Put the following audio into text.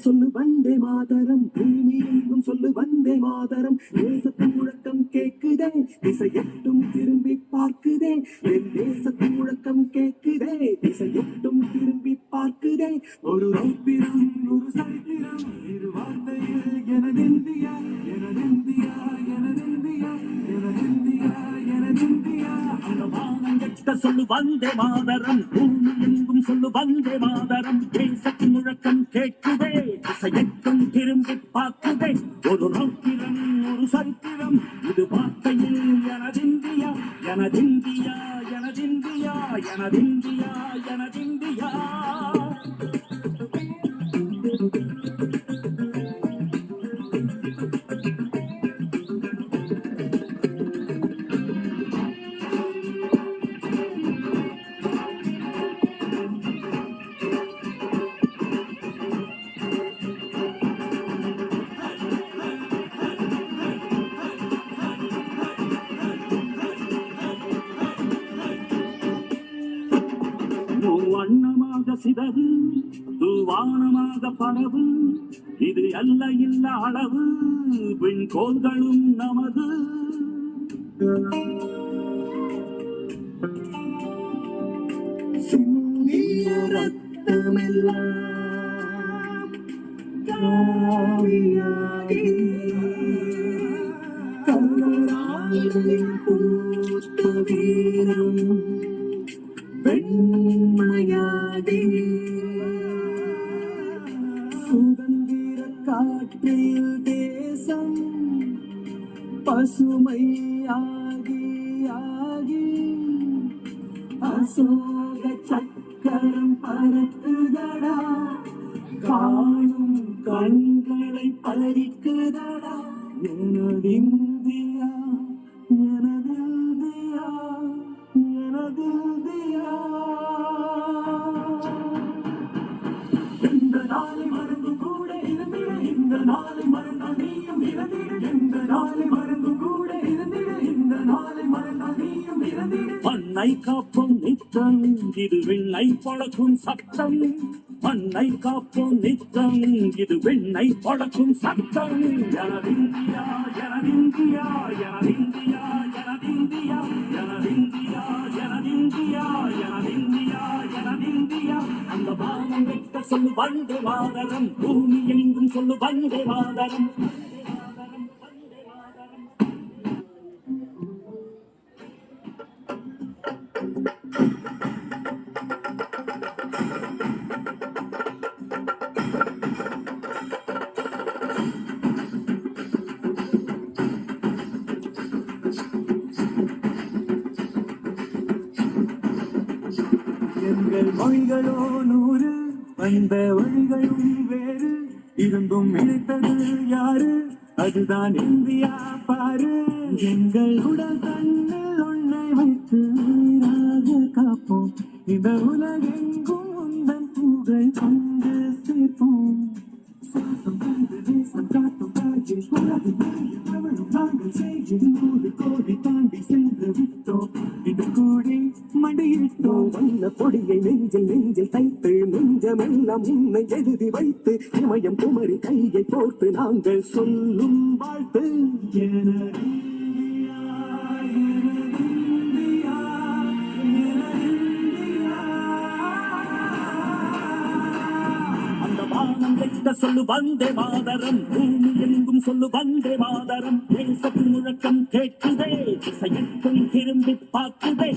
சொல்லு வந்தே மாதரம், பூமி எங்கும் சொல்லு வந்தே மாதரம். தேசத்து முழக்கம் கேக்குதே, திசையெட்டும் திரும்பி பார்க்குதே. என் தேசத்து முழக்கம் கேக்குதே, திசையெட்டும் திரும்பி பார்க்குதே. ஒரு ரௌத்திரம் ஒரு சரித்திரம், இரு வார்த்தையில் எனதிந்தியா, எனதிந்தியா, எனதிந்தியா, எனதிந்தியா, எனதிந்தியா. அந்த வானம் எட்ட சொல்லு வந்தே மாதரம், பூமி எங்கும் சொல்லு வந்தே மாதரம். தேசத்து முழக்கம் கேட்குதே, திசையெட்டும் திரும்பி பார்க்குதே. ஒரு ரௌத்திரம் ஒரு சரித்திரம், இது வார்த்தையில் எனதிந்தியா, எனதிந்தியா, எனதிந்தியா, எனதிந்தியா, எனதிந்தியா. வண்ணமாக சிதறு, தூவானமாக பரவு. இது அல்ல இல்ல அளவு, விண்கோள்களும் நமது. சிந்திய ரத்தமெல்லாம் காவியாகி, கல்லராயில் பூத்த வீரம் வெண்மையாடி. சுதந்திர காற்றில் தேசம் பசுமையாகி ஆகி, அசோக சக்கரம் பறக்குதடா, காணும் கண்களை பறிக்குதடா. எனதிந்தியா, எனதிந்தியா, எனதிந்தியா. எந்த நாளை மறந்து கூட இருந்திட, இந்த நாளை மறந்தால் நீயும் இறந்திட. எந்த நாளை மறந்து கூட இருந்திட, இந்த நாளை மறந்தால் நீயும் இறந்திட. மண்ணை காப்போம் நித்தம், இது விண்ணை பழக்கும் சட்டம். மண்ணை காப்போம் நித்தம், இது விண்ணை பழக்கும் சட்டம். எனதிந்தியா, எனதிந்தியா, எனதிந்தியா, எனதிந்தியா, எனதிந்தியா, எனதிந்தியா, எனதிந்தியா, எனதிந்தியா. அந்த வானம் வெட்ட சொல்லு வந்தே மாதரம், பூமி எங்கும் சொல்லு வந்தே மாதரம். எங்கள் மொழிகளோ 100, வந்த வழிகளும் வேறு. இருந்தும் இணைத்தது யாரு? அதுதான் இந்தியா பாரு. எங்கள் உடல் தன்னில் உன்னை வைத்து உயிராக காப்போம். இந்த உலகெங்கும் உந்தன் புகழ் கொண்டு சேர்ப்போம். சுவாசம் தந்து தேசம் காட்டும் காட்சி உலகில் அவளும் நாங்கள் செய்யும். 100 கோடி தாண்டி சென்று விட்டோம். இது கூடி மடியிட்டோம். வண்ண பொடியை நெஞ்சில் நெஞ்சில் தைத்து, நெஞ்சமெல்லாம் உன்னை எழுதி வைத்து, இமயம் குமரி கையை போட்டு நாங்கள் சொல்லும் வாழ்த்து. சொல்லு வந்தே மாதரம், பூமி எங்கும் சொல்லு வந்தே மாதரம். தேசத்து முழக்கம் கேட்குதே, திசையெட்டும் திரும்பி பார்க்குதே.